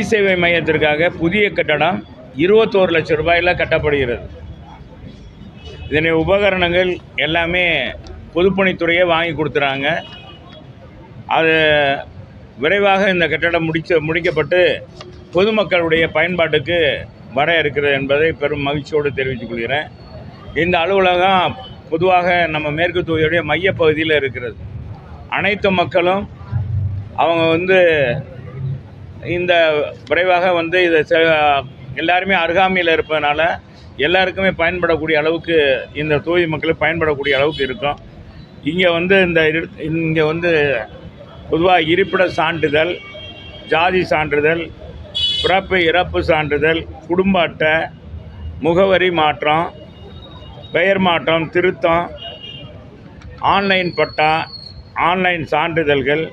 சேவை மையத்திற்காக புதிய கட்டடம் 21 லட்சம் ரூபாயில் கட்டப்படுகிறது. இதனை உபகரணங்கள் எல்லாமே பொதுப்பணித்துறையே வாங்கி கொடுத்துறாங்க. அது விரைவாக இந்த கட்டடம் முடிக்கப்பட்டு பொதுமக்களுடைய பயன்பாட்டுக்கு வர இருக்கிறது என்பதை பெரும் மகிழ்ச்சியோடு தெரிவித்துக் கொள்கிறேன். இந்த அலுவலகம் பொதுவாக நம்ம மேற்கு தொகுதியுடைய மையப்பகுதியில் இருக்கிறது. அனைத்து மக்களும் அவங்க இந்த விரைவாக இதை எல்லாருமே அருகாமையில் இருப்பதனால எல்லாருக்குமே பயன்படக்கூடிய அளவுக்கு இந்த தொகுதி மக்களுக்கு பயன்படக்கூடிய அளவுக்கு இருக்கும். இங்கே பொதுவாக இருப்பிட சான்றிதழ், ஜாதி சான்றிதழ், பிறப்பு இறப்பு சான்றிதழ், குடும்ப அட்டை, முகவரி மாற்றம், பெயர் மாற்றம், திருத்தம், ஆன்லைன் பட்டா, ஆன்லைன் சான்றிதழ்கள்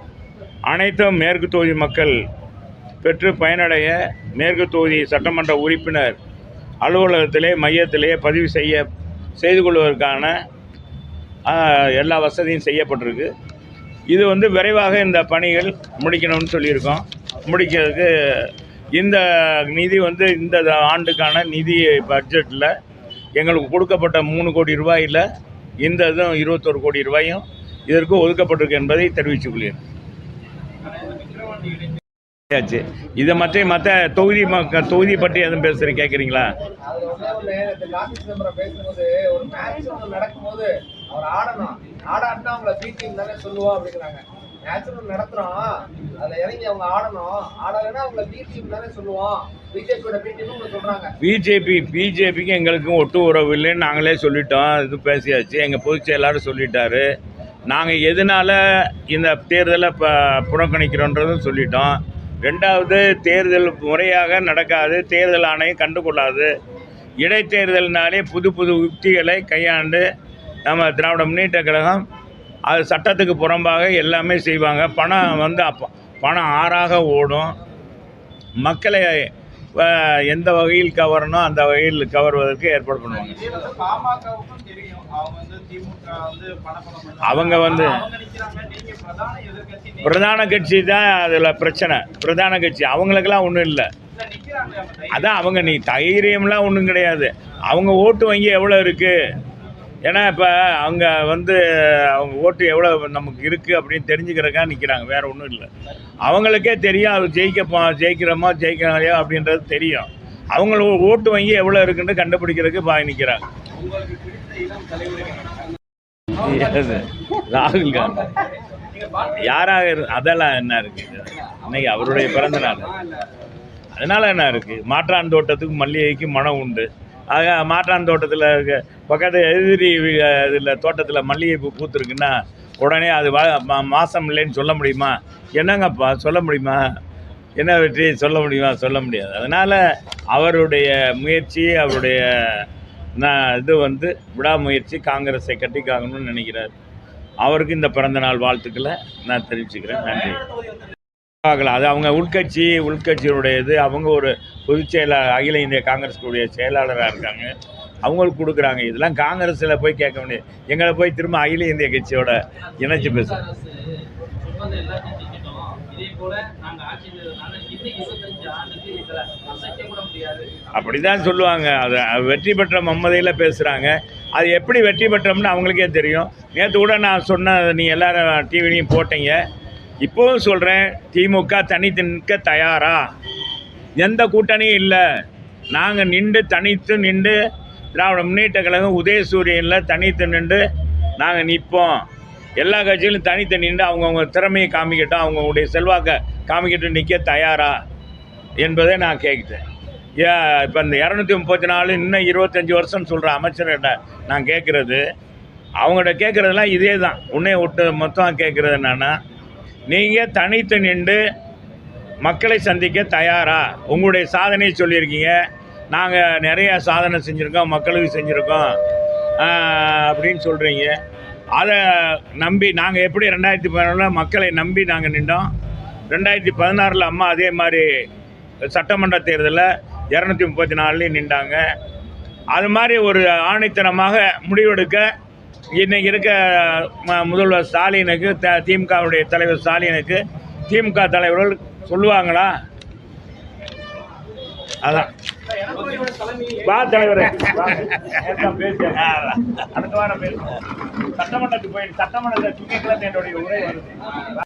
அனைத்தும் மேற்கு தொகுதி மக்கள் பெற்று பயனடைய மேற்கு தொகுதி சட்டமன்ற உறுப்பினர் அலுவலகத்திலே மையத்திலே பதிவு செய்து கொள்வதற்கான எல்லா வசதியும் செய்யப்பட்டிருக்கு. இது விரைவாக இந்த பணிகள் முடிக்கணும்னு சொல்லியிருக்கோம். முடிக்கிறதுக்கு இந்த நிதி இந்த ஆண்டுக்கான நிதி பட்ஜெட்டில் எங்களுக்கு கொடுக்கப்பட்ட 3 கோடி ரூபாயில் இந்த இதுவும் 21 கோடி ரூபாயும் இதற்கு ஒதுக்கப்பட்டிருக்கு என்பதை தெரிவித்துக் கொள்கிறேன். இதை மற்ற தொகுதி பற்றி எதுவும் பேசுகிறேன், கேட்குறீங்களா? பிஜேபிக்கு எங்களுக்கும் ஒட்டு உறவு இல்லைன்னு நாங்களே சொல்லிட்டோம். இது பேசியாச்சு. எங்கள் பொதுச் செயலாளர் சொல்லிட்டாரு. நாங்கள் எதனால் இந்த தேர்தலை புறக்கணிக்கிறோன்றதும் சொல்லிட்டோம். ரெண்டாவது, தேர்தல் முறையாக நடக்காது, தேர்தல் ஆணையம் கண்டுகொள்ளாது. இடைத்தேர்தல்னாலே புது யுக்திகளை கையாண்டு நம்ம திராவிட முன்னேற்ற கழகம் அது சட்டத்துக்கு புறம்பாக எல்லாமே செய்வாங்க. பணம் ஆறாக ஓடும். மக்களை எந்த வகையில் கவரணும் அந்த வகையில் கவர்வதற்கு ஏற்பாடு பண்ணுவாங்க. அவங்க பிரதான கட்சி தான் அதில் பிரச்சனை. பிரதான கட்சி அவங்களுக்கெல்லாம் ஒன்றும் இல்லை. அதான் நீ தைரியம்லாம் ஒன்றும் கிடையாது. அவங்க ஓட்டு வங்கி எவ்வளோ இருக்குது, ஏன்னா இப்போ அவங்க அவங்க ஓட்டு எவ்வளோ நமக்கு இருக்குது அப்படின்னு தெரிஞ்சுக்கிறதுக்காக நிற்கிறாங்க. வேறு ஒன்றும் இல்லை. அவங்களுக்கே தெரியும் அது ஜெயிக்கிறோலையோ அப்படின்றது தெரியும். அவங்களுக்கு ஓட்டு வங்கி எவ்வளோ இருக்குன்னு கண்டுபிடிக்கிறதுக்கு நிற்கிறாங்க. ராகுல் காந்தி யாராக அதெல்லாம் என்ன இருக்குது? இன்னைக்கு அவருடைய பிறந்த நாள், அதனால என்ன இருக்குது? மாற்றான் தோட்டத்துக்கு மல்லிகைக்கு மனம் உண்டு. ஆக மாற்றான் தோட்டத்தில் இருக்க பக்கத்து எதிரி இதில் தோட்டத்தில் மல்லிகை பூ பூத்துருக்குன்னா உடனே அது மாதம் இல்லைன்னு சொல்ல முடியுமா? என்னங்கப்பா சொல்ல முடியுமா? என்ன வெற்றி சொல்ல முடியுமா? சொல்ல முடியாது. அதனால் அவருடைய முயற்சி, அவருடைய இது விடாமுயற்சி காங்கிரஸை கட்டி காக்கணும்னு நினைக்கிறார். அவருக்கு இந்த பிறந்தநாள் வாழ்த்துக்களை நான் தெரிவிச்சுக்கிறேன். நன்றி. பார்க்கலாம், அது அவங்க உள்கட்சியுடையது. அவங்க ஒரு பொதுச் செயலாளர், அகில இந்திய காங்கிரஸுடைய செயலாளராக இருக்காங்க. அவங்களுக்கு கொடுக்குறாங்க. இதெல்லாம் காங்கிரஸில் போய் கேட்க முடியாது. எங்களை போய் திரும்ப அகில இந்திய கட்சியோட இணைச்சி பேசுகிறேன். அப்படிதான் சொல்லுவாங்க. அதை வெற்றி பெற்ற மம்மதையில் பேசுகிறாங்க. அது எப்படி வெற்றி பெற்றோம்னு அவங்களுக்கே தெரியும். நேற்று கூட நான் சொன்ன, நீ எல்லாரும் டிவிலையும் போட்டீங்க. இப்போவும் சொல்கிறேன், திமுக தனித்து நிற்க தயாரா? எந்த கூட்டணியும் இல்லை. நாங்கள் தனித்து நின்று திராவிட முன்னேற்ற கழகம் உதயசூரியனில் தனித்து நின்று நாங்கள் நிற்போம். எல்லா கட்சியிலும் தனித்து நின்று அவங்கவுங்க திறமையை காமிக்கட்டும், அவங்களுடைய செல்வாக்கை காமிக்கட்டும், நிற்க தயாரா என்பதை நான் கேட்குறேன். இப்போ இந்த 234 இன்னும் 25 வருஷம் சொல்கிற அமைச்சர்கிட்ட நான் கேட்குறது, அவங்கள்ட்ட கேட்குறதெல்லாம் இதே தான். உன்னே விட்டு மொத்தம் கேட்குறது என்னென்னா, நீங்கள் தனித்து நின்று மக்களை சந்திக்க தயாரா? உங்களுடைய சாதனையை சொல்லியிருக்கீங்க. நாங்கள் நிறையா சாதனை செஞ்சுருக்கோம், மக்களுக்கு செஞ்சுருக்கோம் அப்படின்னு சொல்கிறீங்க. அதை நம்பி நாங்கள் எப்படி 2014 மக்களை நம்பி நாங்கள் நின்றோம். 2016 அம்மா அதே மாதிரி சட்டமன்ற தேர்தலில் 234 நின்றாங்க. அது மாதிரி ஒரு ஆணைத்தனமாக முடிவெடுக்க இன்றைக்கி இருக்க முதல்வர் ஸ்டாலினுக்கு, திமுகவுடைய தலைவர் ஸ்டாலினுக்கு திமுக தலைவர்கள் சொல்லுவாங்களா? அதான் வா தலைவரே பேசுறேன் அடுத்த வாரம் பேசுவோம். சட்டமன்றத்துக்கு போய் சட்டமன்றத்தை திங்கட்கிழமை என்னுடைய உரை வருது.